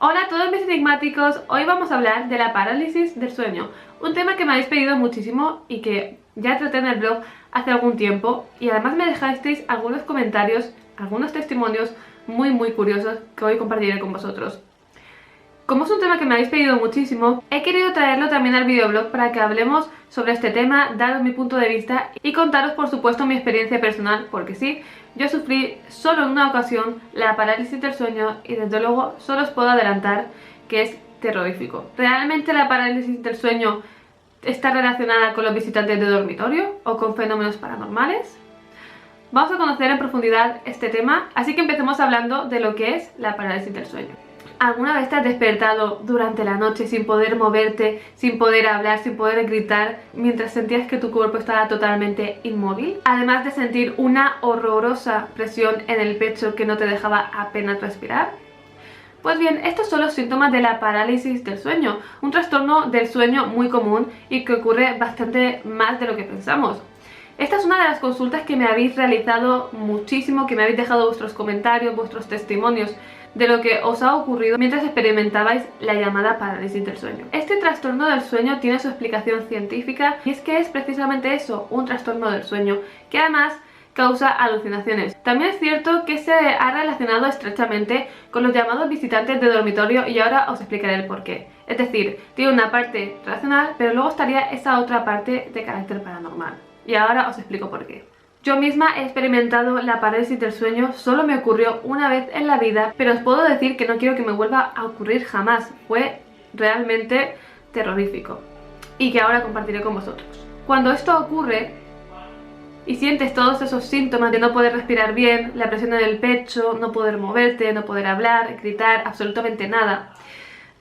Hola a todos mis enigmáticos, hoy vamos a hablar de la parálisis del sueño, un tema que me habéis pedido muchísimo y que ya traté en el blog hace algún tiempo, y además me dejasteis algunos comentarios, algunos testimonios muy curiosos que hoy compartiré con vosotros. Como es un tema que me habéis pedido muchísimo, he querido traerlo también al videoblog para que hablemos sobre este tema, daros mi punto de vista y contaros por supuesto mi experiencia personal, porque sí, yo sufrí solo en una ocasión la parálisis del sueño y desde luego solo os puedo adelantar que es terrorífico. ¿Realmente la parálisis del sueño está relacionada con los visitantes de dormitorio o con fenómenos paranormales? Vamos a conocer en profundidad este tema, así que empecemos hablando de lo que es la parálisis del sueño. ¿Alguna vez te has despertado durante la noche sin poder moverte, sin poder hablar, sin poder gritar, mientras sentías que tu cuerpo estaba totalmente inmóvil? Además de sentir una horrorosa presión en el pecho que no te dejaba apenas respirar. Pues bien, estos son los síntomas de la parálisis del sueño, un trastorno del sueño muy común y que ocurre bastante más de lo que pensamos. Esta es una de las consultas que me habéis realizado muchísimo, que me habéis dejado vuestros comentarios, vuestros testimonios de lo que os ha ocurrido mientras experimentabais la llamada parálisis del sueño. Este trastorno del sueño tiene su explicación científica y es que es precisamente eso, un trastorno del sueño, que además causa alucinaciones. También es cierto que se ha relacionado estrechamente con los llamados visitantes de dormitorio y ahora os explicaré el porqué. Es decir, tiene una parte racional, pero luego estaría esa otra parte de carácter paranormal. Y ahora os explico por qué. Yo misma he experimentado la parálisis del sueño, solo me ocurrió una vez en la vida, pero os puedo decir que no quiero que me vuelva a ocurrir jamás. Fue realmente terrorífico y que ahora compartiré con vosotros. Cuando esto ocurre y sientes todos esos síntomas de no poder respirar bien, la presión en el pecho, no poder moverte, no poder hablar, gritar, absolutamente nada,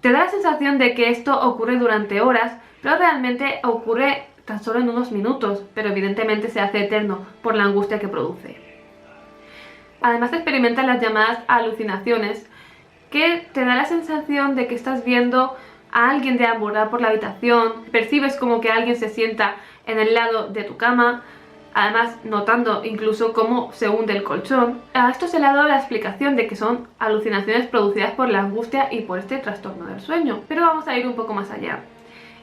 te da la sensación de que esto ocurre durante horas, pero realmente ocurre tan solo en unos minutos, pero evidentemente se hace eterno por la angustia que produce. Además experimentas las llamadas alucinaciones, que te da la sensación de que estás viendo a alguien deambular por la habitación, percibes como que alguien se sienta en el lado de tu cama, además notando incluso cómo se hunde el colchón. A esto se le ha dado la explicación de que son alucinaciones producidas por la angustia y por este trastorno del sueño, pero vamos a ir un poco más allá.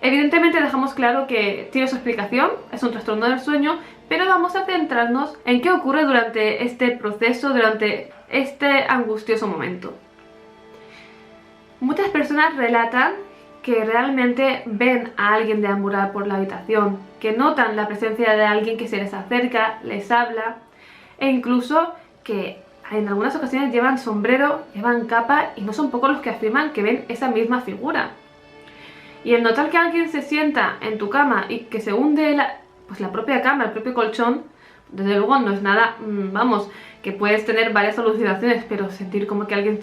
Evidentemente dejamos claro que tiene su explicación, es un trastorno del sueño, pero vamos a centrarnos en qué ocurre durante este proceso, durante este angustioso momento. Muchas personas relatan que realmente ven a alguien deambular por la habitación, que notan la presencia de alguien que se les acerca, les habla, e incluso que en algunas ocasiones llevan sombrero, llevan capa y no son pocos los que afirman que ven esa misma figura. Y el notar que alguien se sienta en tu cama y que se hunde la propia cama, el propio colchón, desde luego no es nada, vamos, que puedes tener varias alucinaciones, pero sentir como que alguien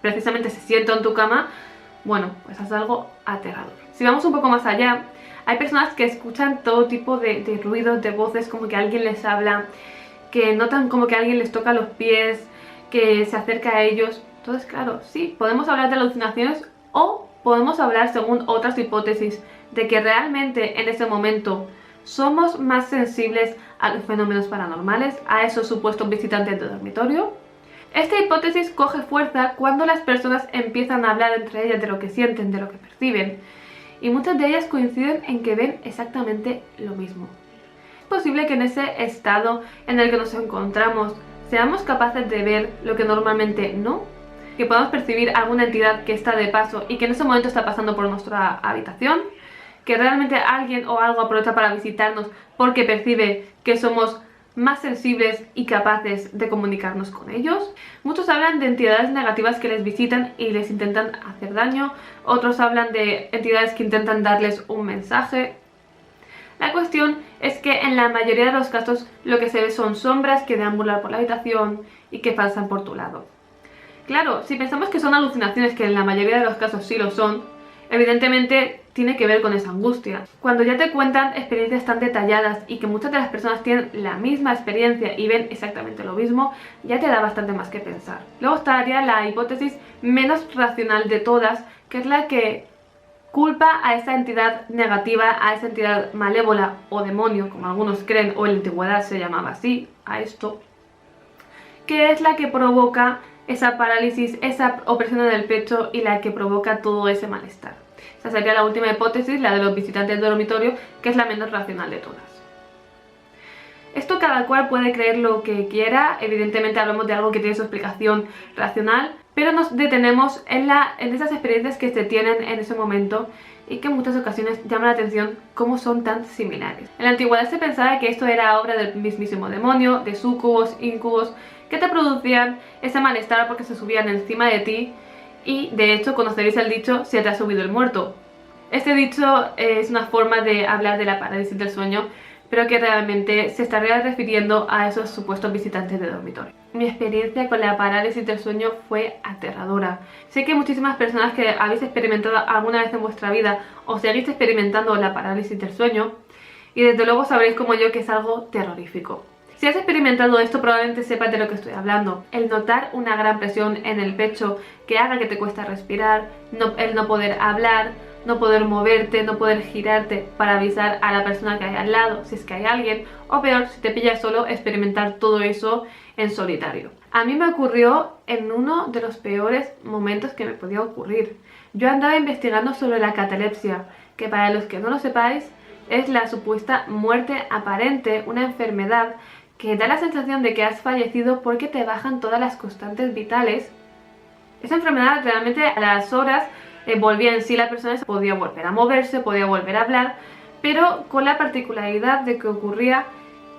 precisamente se sienta en tu cama, bueno, pues es algo aterrador. Si vamos un poco más allá, hay personas que escuchan todo tipo de ruidos, de voces, como que alguien les habla, que notan como que alguien les toca los pies, que se acerca a ellos. Entonces, claro, sí, podemos hablar de alucinaciones o podemos hablar, según otras hipótesis, de que realmente en ese momento somos más sensibles a los fenómenos paranormales, a esos supuestos visitantes de dormitorio. Esta hipótesis coge fuerza cuando las personas empiezan a hablar entre ellas de lo que sienten, de lo que perciben, y muchas de ellas coinciden en que ven exactamente lo mismo. Es posible que en ese estado en el que nos encontramos seamos capaces de ver lo que normalmente no, que podamos percibir alguna entidad que está de paso y que en ese momento está pasando por nuestra habitación, que realmente alguien o algo aprovecha para visitarnos porque percibe que somos más sensibles y capaces de comunicarnos con ellos. Muchos hablan de entidades negativas que les visitan y les intentan hacer daño, otros hablan de entidades que intentan darles un mensaje. La cuestión es que en la mayoría de los casos lo que se ve son sombras que deambulan por la habitación y que pasan por tu lado. Claro, si pensamos que son alucinaciones, que en la mayoría de los casos sí lo son, evidentemente tiene que ver con esa angustia. Cuando ya te cuentan experiencias tan detalladas y que muchas de las personas tienen la misma experiencia y ven exactamente lo mismo, ya te da bastante más que pensar. Luego estaría la hipótesis menos racional de todas, que es la que culpa a esa entidad negativa, a esa entidad malévola o demonio, como algunos creen, o en la antigüedad se llamaba así, a esto, que es la que provoca esa parálisis, esa opresión en el pecho y la que provoca todo ese malestar. Esa sería la última hipótesis, la de los visitantes de dormitorio, que es la menos racional de todas. Esto cada cual puede creer lo que quiera, evidentemente hablamos de algo que tiene su explicación racional, pero nos detenemos en esas experiencias que se tienen en ese momento y que en muchas ocasiones llaman la atención cómo son tan similares. En la antigüedad se pensaba que esto era obra del mismísimo demonio, de súcubos, íncubos, que te producían ese malestar porque se subían encima de ti y de hecho conoceréis el dicho "se te ha subido el muerto". Este dicho es una forma de hablar de la parálisis del sueño, pero que realmente se estaría refiriendo a esos supuestos visitantes de dormitorio. Mi experiencia con la parálisis del sueño fue aterradora. Sé que muchísimas personas que habéis experimentado alguna vez en vuestra vida o seguís experimentando la parálisis del sueño, y desde luego sabréis como yo que es algo terrorífico. Si has experimentado esto probablemente sepas de lo que estoy hablando. El notar una gran presión en el pecho que haga que te cuesta respirar, el no poder hablar, no poder moverte, no poder girarte para avisar a la persona que hay al lado, si es que hay alguien, o peor, si te pillas solo, experimentar todo eso en solitario. A mí me ocurrió en uno de los peores momentos que me podía ocurrir. Yo andaba investigando sobre la catalepsia, que para los que no lo sepáis, es la supuesta muerte aparente, una enfermedad que da la sensación de que has fallecido porque te bajan todas las constantes vitales. Esa enfermedad realmente a las horas volvía en sí la persona, podía volver a moverse, podía volver a hablar, pero con la particularidad de que ocurría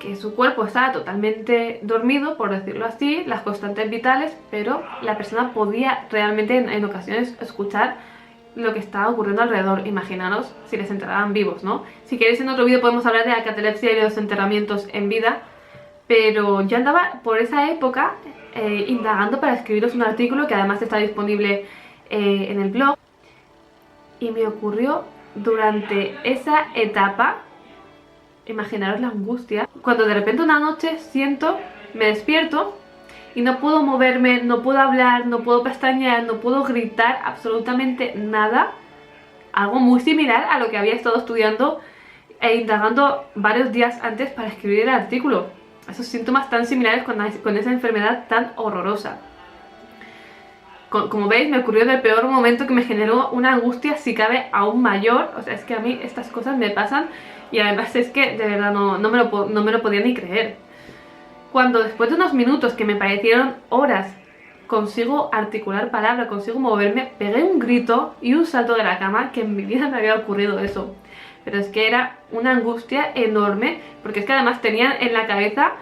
que su cuerpo estaba totalmente dormido, por decirlo así, las constantes vitales, pero la persona podía realmente en ocasiones escuchar lo que estaba ocurriendo alrededor. Imaginaros si les enterraban vivos, ¿no? Si queréis en otro vídeo podemos hablar de la catalepsia y de los enterramientos en vida, pero yo andaba por esa época indagando para escribiros un artículo que además está disponible en el blog. Y me ocurrió durante esa etapa, imaginaros la angustia, cuando de repente una noche me despierto y no puedo moverme, no puedo hablar, no puedo pestañear, no puedo gritar absolutamente nada. Algo muy similar a lo que había estado estudiando e indagando varios días antes para escribir el artículo. Esos síntomas tan similares con esa enfermedad tan horrorosa. Como veis, me ocurrió en el peor momento, que me generó una angustia si cabe aún mayor. O sea, es que a mí estas cosas me pasan y además es que de verdad no me lo podía ni creer. Cuando después de unos minutos que me parecieron horas consigo articular palabra, consigo moverme, pegué un grito y un salto de la cama, que en mi vida me había ocurrido eso. Pero es que era una angustia enorme, porque es que además tenía en la cabeza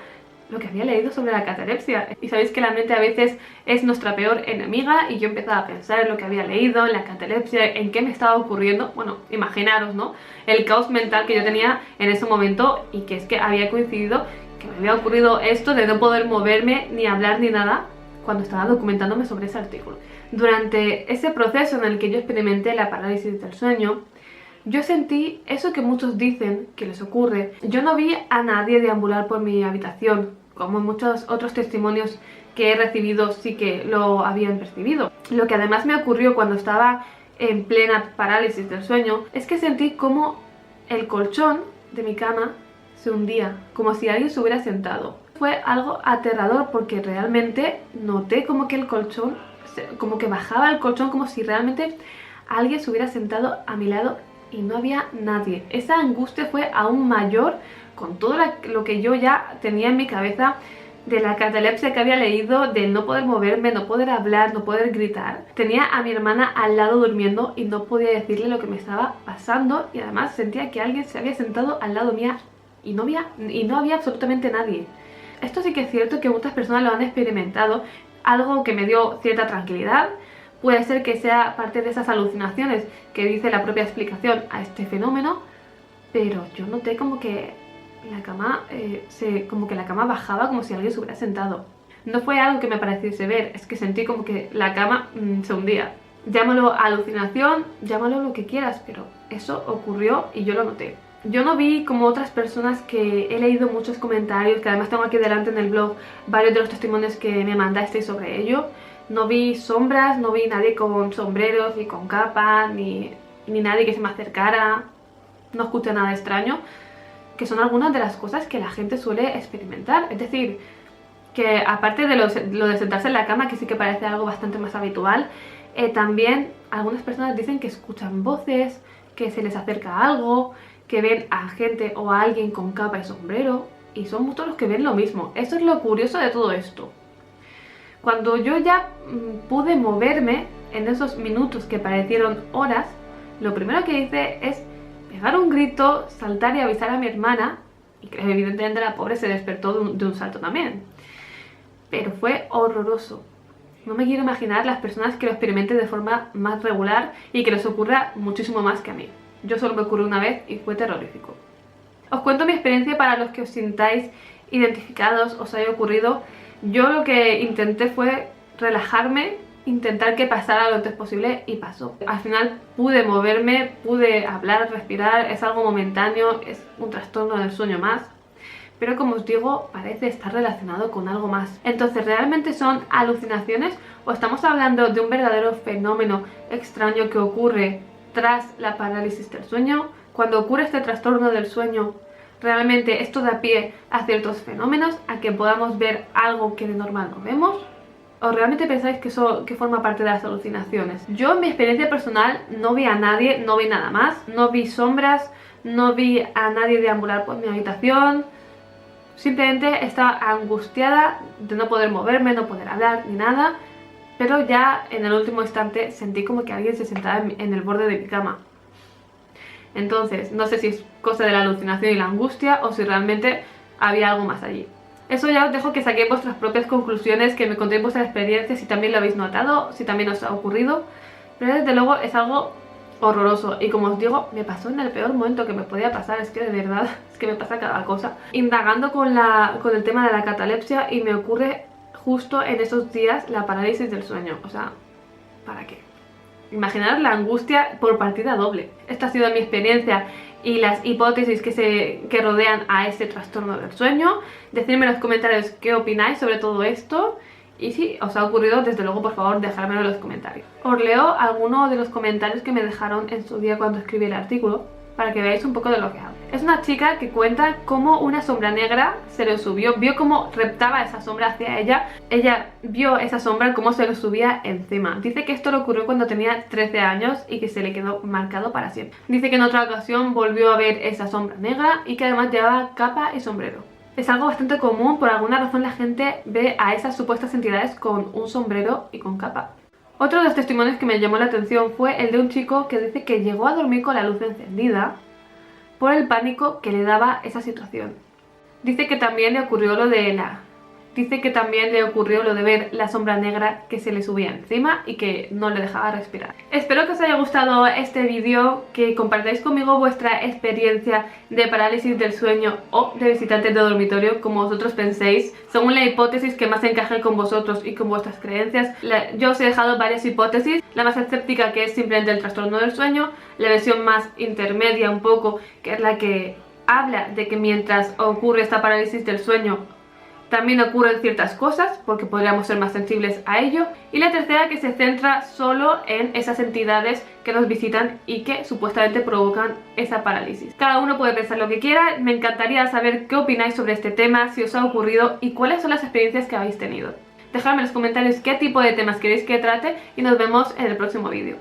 lo que había leído sobre la catalepsia. Y sabéis que la mente a veces es nuestra peor enemiga, y yo empezaba a pensar en lo que había leído, en la catalepsia, en qué me estaba ocurriendo. Bueno, imaginaros, ¿no? El caos mental que yo tenía en ese momento, y que es que había coincidido que me había ocurrido esto de no poder moverme, ni hablar, ni nada, cuando estaba documentándome sobre ese artículo. Durante ese proceso en el que yo experimenté la parálisis del sueño, yo sentí eso que muchos dicen que les ocurre. Yo no vi a nadie deambular por mi habitación, como en muchos otros testimonios que he recibido sí que lo habían percibido. Lo que además me ocurrió cuando estaba en plena parálisis del sueño es que sentí como el colchón de mi cama se hundía, como si alguien se hubiera sentado. Fue algo aterrador porque realmente noté como que el colchón, como que bajaba el colchón, como si realmente alguien se hubiera sentado a mi lado y no había nadie. Esa angustia fue aún mayor con todo lo que yo ya tenía en mi cabeza de la catalepsia que había leído, de no poder moverme, no poder hablar, no poder gritar. Tenía a mi hermana al lado durmiendo y no podía decirle lo que me estaba pasando, y además sentía que alguien se había sentado al lado mía y no había absolutamente nadie. Esto sí que es cierto que muchas personas lo han experimentado, algo que me dio cierta tranquilidad. Puede ser que sea parte de esas alucinaciones que dice la propia explicación a este fenómeno, pero yo noté como que la cama la cama bajaba, como si alguien se hubiera sentado. No fue algo que me pareciese ver, es que sentí como que la cama se hundía. Llámalo alucinación, llámalo lo que quieras, pero eso ocurrió y yo lo noté. Yo no vi como otras personas, que he leído muchos comentarios, que además tengo aquí delante en el blog varios de los testimonios que me mandasteis sobre ello. No vi sombras, no vi nadie con sombreros, ni con capa, ni nadie que se me acercara. No escuché nada extraño, que son algunas de las cosas que la gente suele experimentar. Es decir, que aparte de lo de sentarse en la cama, que sí que parece algo bastante más habitual, también algunas personas dicen que escuchan voces, que se les acerca algo, que ven a gente o a alguien con capa y sombrero, y son muchos los que ven lo mismo. Eso es lo curioso de todo esto. Cuando yo ya pude moverme en esos minutos que parecieron horas, lo primero que hice es pegar un grito, saltar y avisar a mi hermana, y que evidentemente la pobre se despertó de un salto también. Pero fue horroroso. No me quiero imaginar las personas que lo experimenten de forma más regular y que les ocurra muchísimo más que a mí. Yo solo me ocurrió una vez y fue terrorífico. Os cuento mi experiencia para los que os sintáis identificados, os haya ocurrido. Yo lo que intenté fue relajarme, intentar que pasara lo antes posible y pasó. Al final pude moverme, pude hablar, respirar, es algo momentáneo, es un trastorno del sueño más. Pero como os digo, parece estar relacionado con algo más. Entonces, ¿realmente son alucinaciones o estamos hablando de un verdadero fenómeno extraño que ocurre tras la parálisis del sueño? Cuando ocurre este trastorno del sueño, ¿realmente esto da pie a ciertos fenómenos, a que podamos ver algo que de normal no vemos? ¿O realmente pensáis que eso forma parte de las alucinaciones? Yo en mi experiencia personal no vi a nadie, no vi nada más, no vi sombras, no vi a nadie deambular por mi habitación. Simplemente estaba angustiada de no poder moverme, no poder hablar ni nada, pero ya en el último instante sentí como que alguien se sentaba en el borde de mi cama. Entonces, no sé si es cosa de la alucinación y la angustia o si realmente había algo más allí. Eso ya os dejo que saquéis vuestras propias conclusiones, que me contéis vuestras experiencias, si también lo habéis notado, si también os ha ocurrido. Pero desde luego es algo horroroso y como os digo, me pasó en el peor momento que me podía pasar. Es que de verdad, es que me pasa cada cosa. Indagando con el tema de la catalepsia y me ocurre justo en esos días la parálisis del sueño. O sea, ¿para qué? Imaginaros la angustia por partida doble. Esta ha sido mi experiencia y las hipótesis que rodean a este trastorno del sueño. Decidme en los comentarios qué opináis sobre todo esto. Y si os ha ocurrido, desde luego, por favor, dejármelo en los comentarios. Os leo algunos de los comentarios que me dejaron en su día cuando escribí el artículo, para que veáis un poco de lo que hablo. Es una chica que cuenta cómo una sombra negra se le subió, vio cómo reptaba esa sombra hacia ella. Ella vio esa sombra, cómo se le subía encima. Dice que esto le ocurrió cuando tenía 13 años y que se le quedó marcado para siempre. Dice que en otra ocasión volvió a ver esa sombra negra y que además llevaba capa y sombrero. Es algo bastante común, por alguna razón la gente ve a esas supuestas entidades con un sombrero y con capa. Otro de los testimonios que me llamó la atención fue el de un chico que dice que llegó a dormir con la luz encendida por el pánico que le daba esa situación. Dice que también le ocurrió lo de ver la sombra negra que se le subía encima y que no le dejaba respirar. Espero que os haya gustado este vídeo, que compartáis conmigo vuestra experiencia de parálisis del sueño o de visitantes de dormitorio, como vosotros penséis, según la hipótesis que más encaje con vosotros y con vuestras creencias. Yo os he dejado varias hipótesis, la más escéptica, que es simplemente el trastorno del sueño, la versión más intermedia un poco, que es la que habla de que mientras ocurre esta parálisis del sueño también ocurren ciertas cosas, porque podríamos ser más sensibles a ello. Y la tercera, que se centra solo en esas entidades que nos visitan y que supuestamente provocan esa parálisis. Cada uno puede pensar lo que quiera. Me encantaría saber qué opináis sobre este tema, si os ha ocurrido y cuáles son las experiencias que habéis tenido. Dejadme en los comentarios qué tipo de temas queréis que trate y nos vemos en el próximo vídeo.